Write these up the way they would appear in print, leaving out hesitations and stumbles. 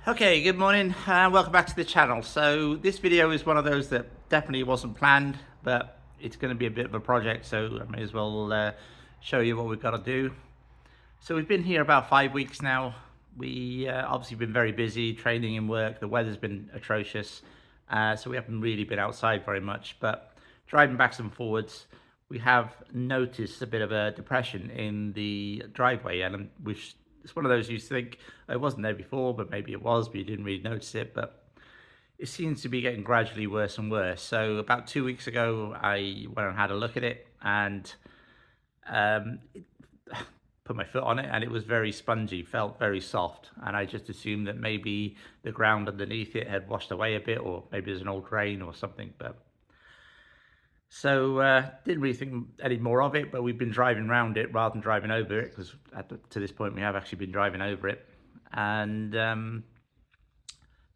Okay, good morning and welcome back to the channel. So this video is one of those that definitely wasn't planned, but it's going to be a bit of a project, so I may as well show you what we've got to do. So we've been here about 5 weeks now. We obviously been very busy training and work. The weather's been atrocious, so we haven't really been outside very much, but driving backs and forwards, we have noticed a bit of a depression in the driveway, and it's one of those you think it wasn't there before, but maybe it was, but you didn't really notice it. But it seems to be getting gradually worse and worse. So about 2 weeks ago, I went and had a look at it, and it, put my foot on it, and it was very spongy, felt very soft, and I just assumed that maybe the ground underneath it had washed away a bit, or maybe there's an old drain or something. But so didn't really think any more of it, but we've been driving around it rather than driving over it, because to this point we have actually been driving over it. And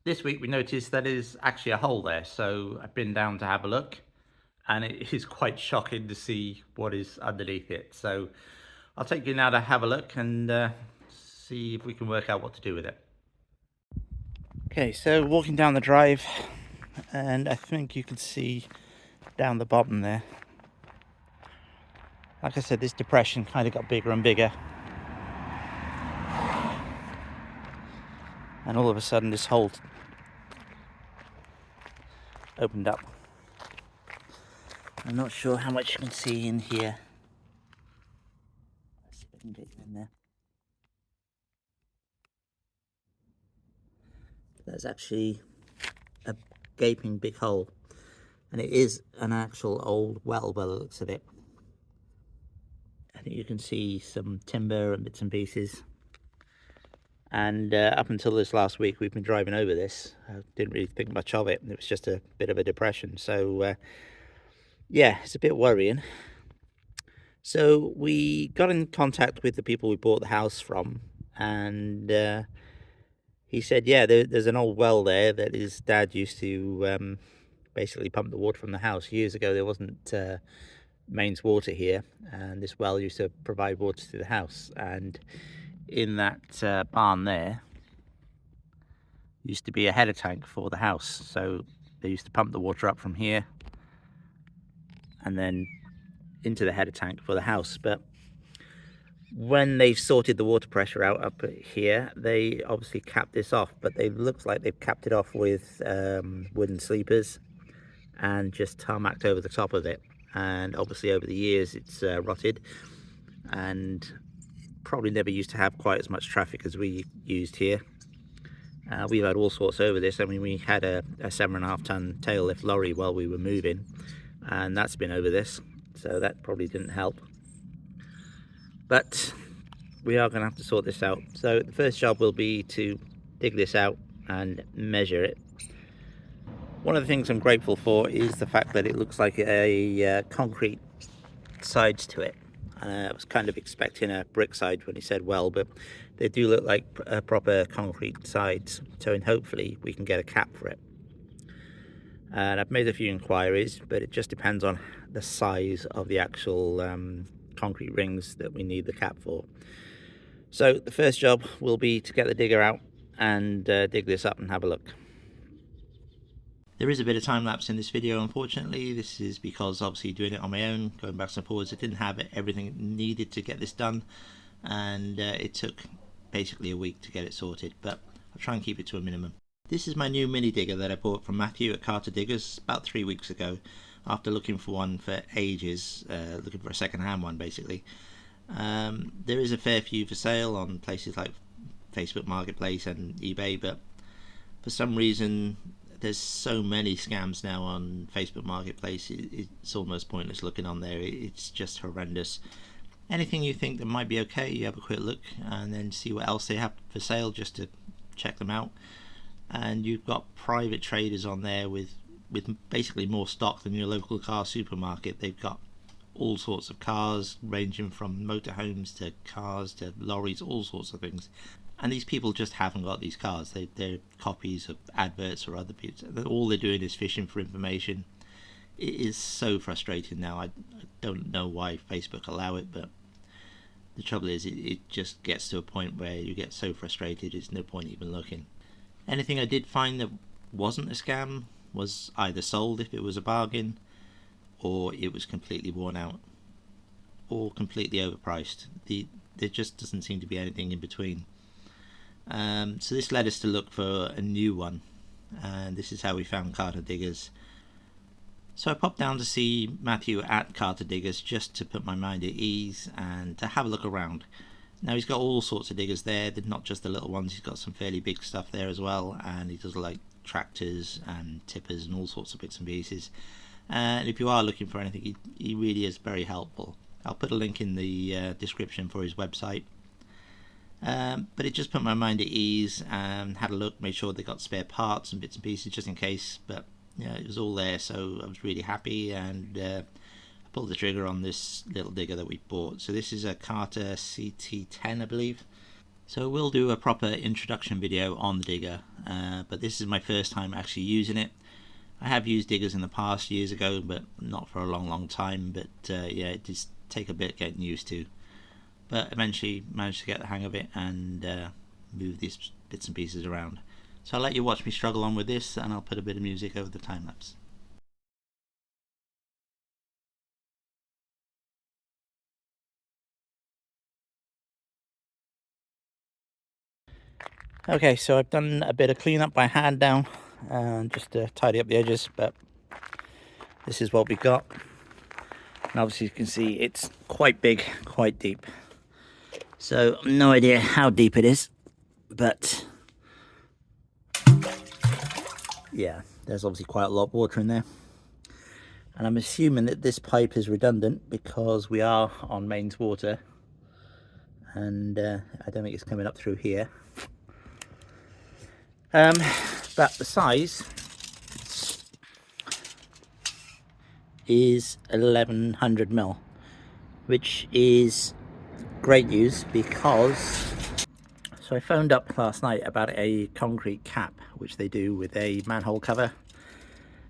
this week we noticed that there's actually a hole there, so I've been down to have a look, and it is quite shocking to see what is underneath it. So I'll take you now to have a look and see if we can work out what to do with it. Okay, so walking down the drive, and I think you can see down the bottom there, like I said, this depression kind of got bigger and bigger, and all of a sudden this hole opened up. I'm not sure how much you can see in here. Let's see if I can get you in there. There's actually a gaping big hole, and it is an actual old well by the looks of it. I think you can see some timber and bits and pieces. And up until this last week, we've been driving over this. I didn't really think much of it. It was just a bit of a depression. So yeah, it's a bit worrying. So we got in contact with the people we bought the house from, and he said, yeah, there's an old well there that his dad used to basically pump the water from the house. Years ago, there wasn't mains water here, and this well used to provide water to the house. And in that barn there used to be a header tank for the house. So they used to pump the water up from here and then into the header tank for the house. But when they've sorted the water pressure out up here, they obviously capped this off, but it looks like they've capped it off with wooden sleepers and just tarmacked over the top of it. And obviously over the years it's rotted, and probably never used to have quite as much traffic as we used here. We've had all sorts over this. I mean, we had a 7.5 ton tail lift lorry while we were moving, and that's been over this, so that probably didn't help. But we are going to have to sort this out. So the first job will be to dig this out and measure it. One of the things I'm grateful for is the fact that it looks like a concrete sides to it. I was kind of expecting a brick side when he said well, but they do look like proper concrete sides, so hopefully we can get a cap for it. And I've made a few inquiries, but it just depends on the size of the actual concrete rings that we need the cap for. So the first job will be to get the digger out and dig this up and have a look. There is a bit of time lapse in this video, unfortunately. This is because obviously doing it on my own, going backwards and forwards, I didn't have everything needed to get this done, and it took basically a week to get it sorted, but I'll try and keep it to a minimum. This is my new mini digger that I bought from Matthew at Carter Diggers about 3 weeks ago, after looking for one for ages, looking for a second-hand one basically. There is a fair few for sale on places like Facebook Marketplace and eBay, but for some reason there's so many scams now on Facebook Marketplace, it's almost pointless looking on there. It's just horrendous. Anything you think that might be okay, you have a quick look and then see what else they have for sale just to check them out. And you've got private traders on there with basically more stock than your local car supermarket. They've got all sorts of cars, ranging from motorhomes to cars to lorries, all sorts of things. And these people just haven't got these cars. They're copies of adverts or other people. All they're doing is fishing for information. It is so frustrating now. I don't know why Facebook allow it, but the trouble is it just gets to a point where you get so frustrated it's no point even looking. Anything I did find that wasn't a scam was either sold if it was a bargain, or it was completely worn out, or completely overpriced. There just doesn't seem to be anything in between. So this led us to look for a new one, and this is how we found Carter Diggers. So I popped down to see Matthew at Carter Diggers just to put my mind at ease and to have a look around. Now he's got all sorts of diggers there, not just the little ones, he's got some fairly big stuff there as well, and he does like tractors and tippers and all sorts of bits and pieces. And if you are looking for anything, he really is very helpful. I'll put a link in the description for his website. But it just put my mind at ease and had a look, made sure they got spare parts and bits and pieces just in case. But yeah, it was all there, so I was really happy, and I pulled the trigger on this little digger that we bought. So this is a Carter CT10, I believe. So we'll do a proper introduction video on the digger, but this is my first time actually using it. I have used diggers in the past years ago, but not for a long time. But yeah, it does take a bit getting used to. But eventually managed to get the hang of it and move these bits and pieces around. So I'll let you watch me struggle on with this, and I'll put a bit of music over the time lapse. Okay, so I've done a bit of cleanup by hand now, just to tidy up the edges, but this is what we got. And obviously you can see it's quite big, quite deep. So no idea how deep it is, but yeah, there's obviously quite a lot of water in there. And I'm assuming that this pipe is redundant because we are on mains water, and I don't think it's coming up through here. But the size is 1100 mil, which is great news because, so I phoned up last night about a concrete cap which they do with a manhole cover,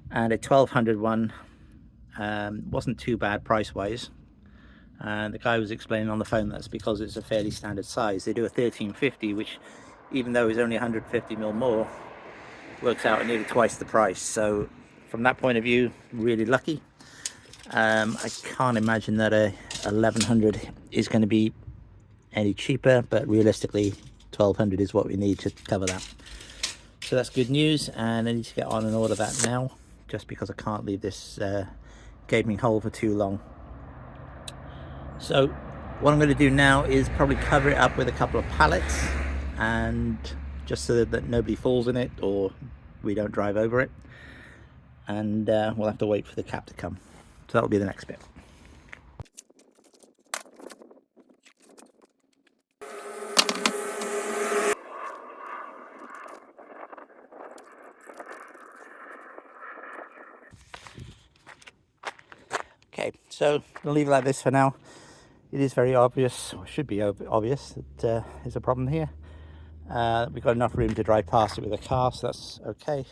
and a 1200 one wasn't too bad price wise, and the guy was explaining on the phone that's because it's a fairly standard size. They do a 1350, which even though it's only 150 mil more, works out at nearly twice the price. So from that point of view, really lucky. I can't imagine that a 1100 is going to be any cheaper, but realistically 1200 is what we need to cover that. So that's good news, and I need to get on and order that now, just because I can't leave this gaping hole for too long. So what I'm going to do now is probably cover it up with a couple of pallets, and just so that nobody falls in it or we don't drive over it, and we'll have to wait for the cap to come. So that'll be the next bit. Okay, so I'll leave it like this for now. It is very obvious, or should be obvious, that there's a problem here. We've got enough room to drive past it with a car, so that's okay.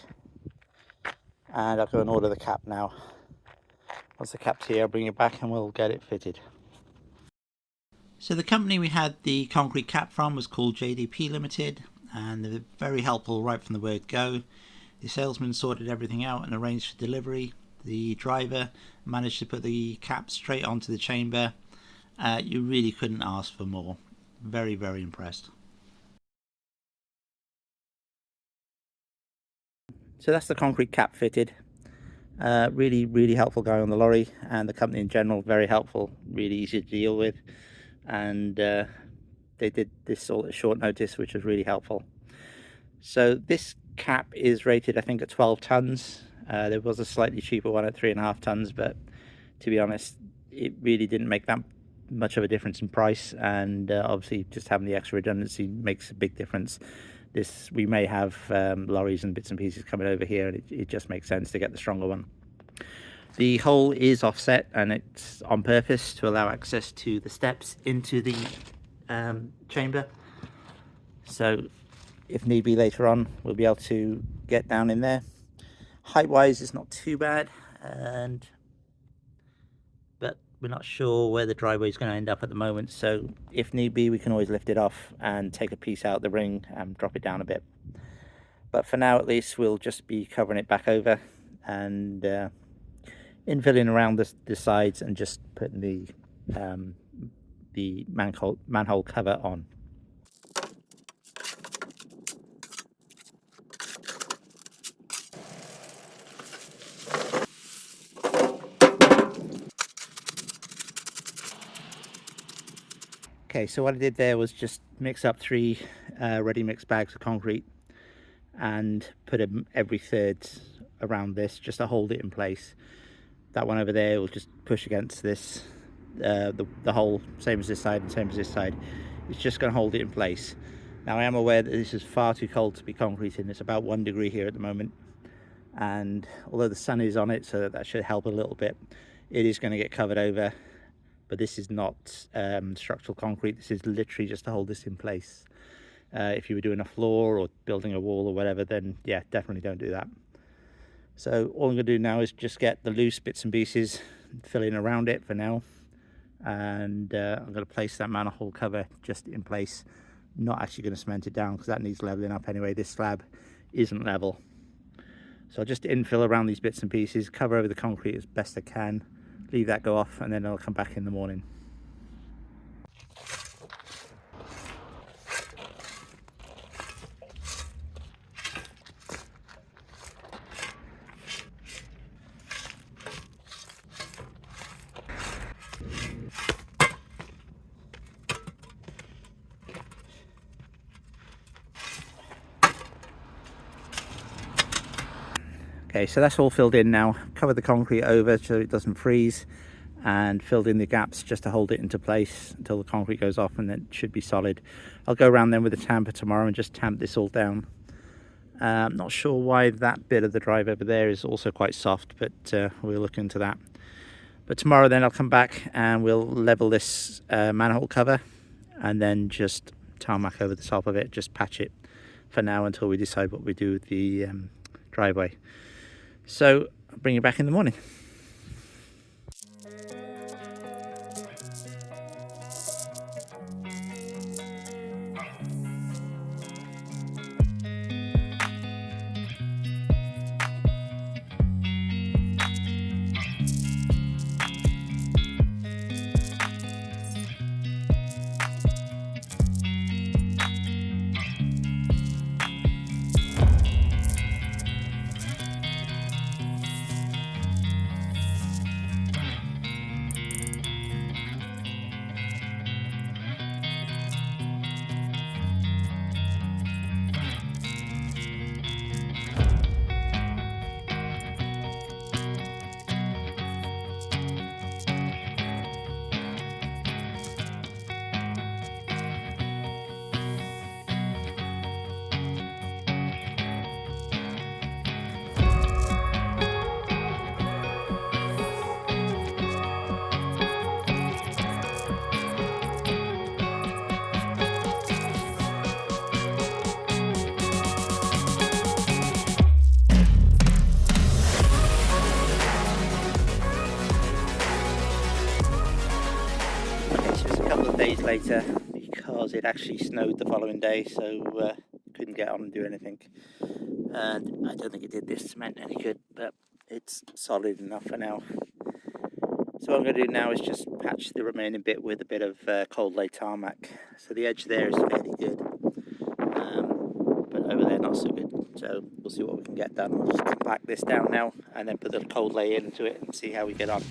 And I'll go and order the cap now. Once the cap's here, I'll bring it back and we'll get it fitted. So the company we had the concrete cap from was called JDP Limited, and they're very helpful right from the word go. The salesman sorted everything out and arranged for delivery. The driver managed to put the cap straight onto the chamber. You really couldn't ask for more. Very, very impressed. So that's the concrete cap fitted. Really helpful guy on the lorry, and the company in general very helpful, really easy to deal with, and they did this all at short notice, which was really helpful. So this cap is rated, I think, at 12 tons. There was a slightly cheaper one at 3.5 tons, but to be honest, it really didn't make that much of a difference in price, and obviously just having the extra redundancy makes a big difference. We may have lorries and bits and pieces coming over here, and it just makes sense to get the stronger one. The hole is offset, and it's on purpose to allow access to the steps into the chamber, so if need be later on we'll be able to get down in there. Height wise it's not too bad, but we're not sure where the driveway is going to end up at the moment, so if need be we can always lift it off and take a piece out the ring and drop it down a bit. But for now, at least, we'll just be covering it back over and infilling around the sides and just putting the manhole cover on. Okay, so what I did there was just mix up 3 ready mixed bags of concrete and put them every third around this just to hold it in place. That one over there will just push against this, the hole, same as this side and same as this side. It's just going to hold it in place. Now I am aware that this is far too cold to be concreting. It's about 1 degree here at the moment, and although the sun is on it, so that should help a little bit, it is going to get covered over. But this is not structural concrete. This is literally just to hold this in place. If you were doing a floor or building a wall or whatever, then yeah, definitely don't do that. So all I'm going to do now is just get the loose bits and pieces, fill in around it for now, and I'm going to place that manhole cover just in place. Not actually going to cement it down because that needs leveling up anyway. This slab isn't level, so I'll just infill around these bits and pieces, cover over the concrete as best I can, leave that go off, and then I'll come back in the morning. Okay, so that's all filled in now. Cover the concrete over so it doesn't freeze, and filled in the gaps just to hold it into place until the concrete goes off, and then it should be solid. I'll go around then with a tamper tomorrow and just tamp this all down. I'm not sure why that bit of the drive over there is also quite soft, but we'll look into that. But tomorrow then I'll come back and we'll level this manhole cover and then just tarmac over the top of it, just patch it for now until we decide what we do with the driveway. So I'll bring you back in the morning. Days later, because it actually snowed the following day, so couldn't get on and do anything, and I don't think it did this cement any good, but it's solid enough for now. So what I'm going to do now is just patch the remaining bit with a bit of cold lay tarmac. So the edge there is fairly good, but over there not so good, so we'll see what we can get done. We'll just compact this down now and then put the cold lay into it and see how we get on.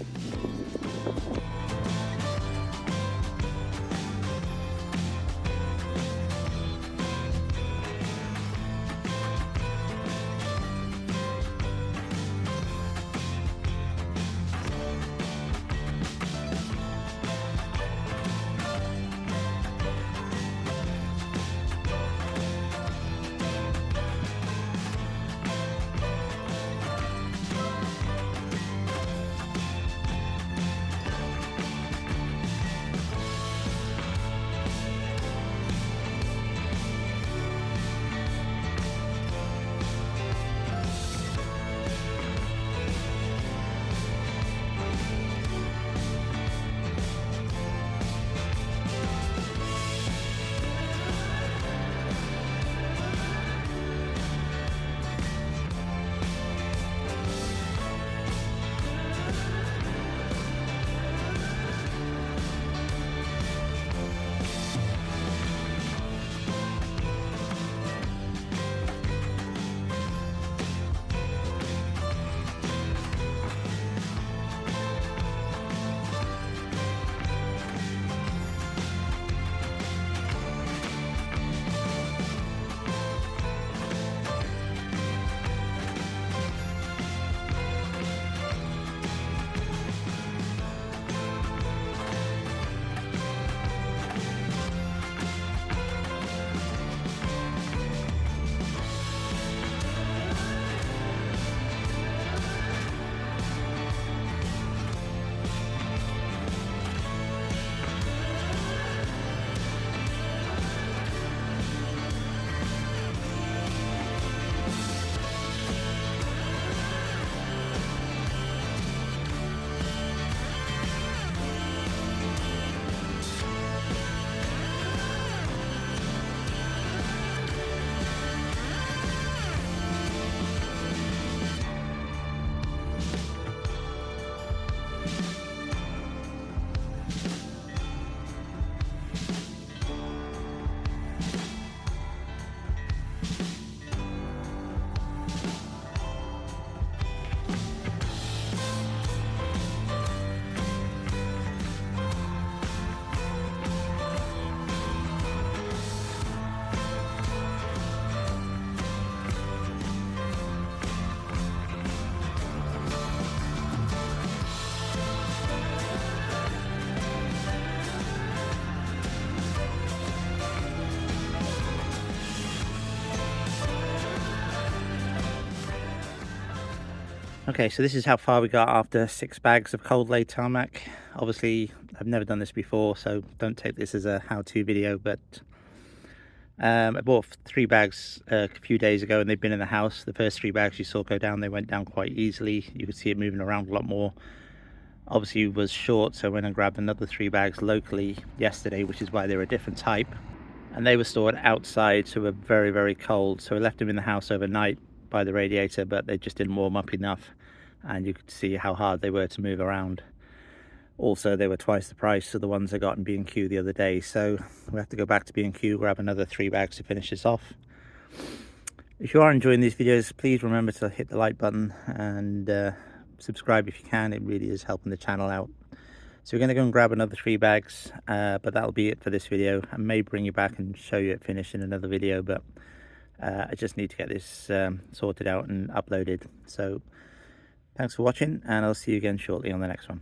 Okay, so this is how far we got after 6 bags of cold laid tarmac. Obviously, I've never done this before, so don't take this as a how-to video, but I bought 3 bags a few days ago and they've been in the house. The first 3 bags you saw go down, they went down quite easily. You could see it moving around a lot more. Obviously it was short, so I went and grabbed another 3 bags locally yesterday, which is why they're a different type. And they were stored outside, so were very, very cold. So I left them in the house overnight by the radiator, but they just didn't warm up enough. And you could see how hard they were to move around. Also, they were twice the price of the ones I got in B&Q the other day. So we have to go back to B&Q, grab another 3 bags to finish this off. If you are enjoying these videos, please remember to hit the like button and subscribe if you can. It really is helping the channel out. So we're going to go and grab another 3 bags, but that'll be it for this video. I may bring you back and show you it finished in another video, but I just need to get this sorted out and uploaded. So thanks for watching, and I'll see you again shortly on the next one.